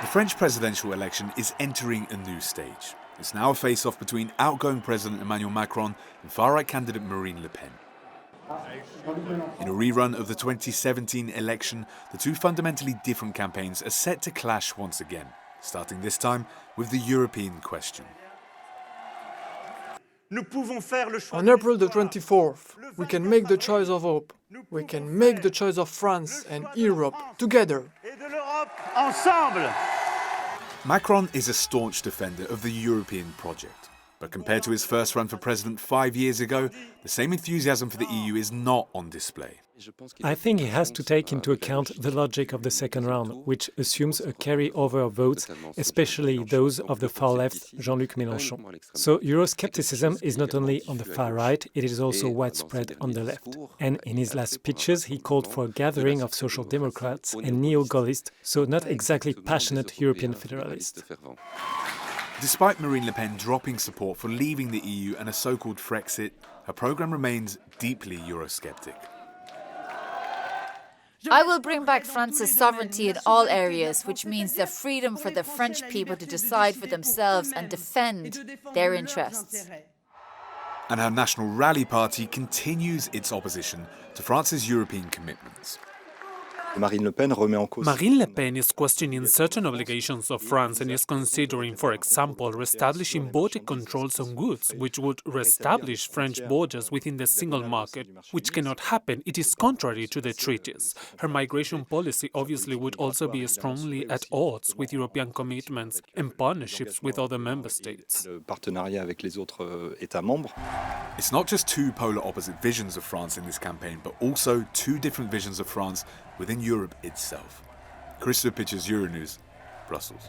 The French presidential election is entering a new stage. It's now a face-off between outgoing President Emmanuel Macron and far-right candidate Marine Le Pen. In a rerun of the 2017 election, the two fundamentally different campaigns are set to clash once again, starting this time with the European question. On April the 24th, we can make the choice of hope. We can make the choice of France and Europe together. Macron is a staunch defender of the European project. But compared to his first run for president 5 years ago, the same enthusiasm for the EU is not on display. I think he has to take into account the logic of the second round, which assumes a carry-over of votes, especially those of the far left, Jean-Luc Mélenchon. So Euroscepticism is not only on the far right, it is also widespread on the left. And in his last speeches, he called for a gathering of social democrats and neo-Gaullists, so not exactly passionate European federalists. Despite Marine Le Pen dropping support for leaving the EU and a so-called Frexit, her programme remains deeply Eurosceptic. I will bring back France's sovereignty in all areas, which means the freedom for the French people to decide for themselves and defend their interests. And her National Rally Party continues its opposition to France's European commitments. Marine Le Pen is questioning certain obligations of France and is considering, for example, re-establishing border controls on goods, which would re-establish French borders within the single market, which cannot happen. It is contrary to the treaties. Her migration policy obviously would also be strongly at odds with European commitments and partnerships with other member states. It's not just two polar opposite visions of France in this campaign, but also two different visions of France within Europe itself. Christopher Pitcher's Euronews, Brussels.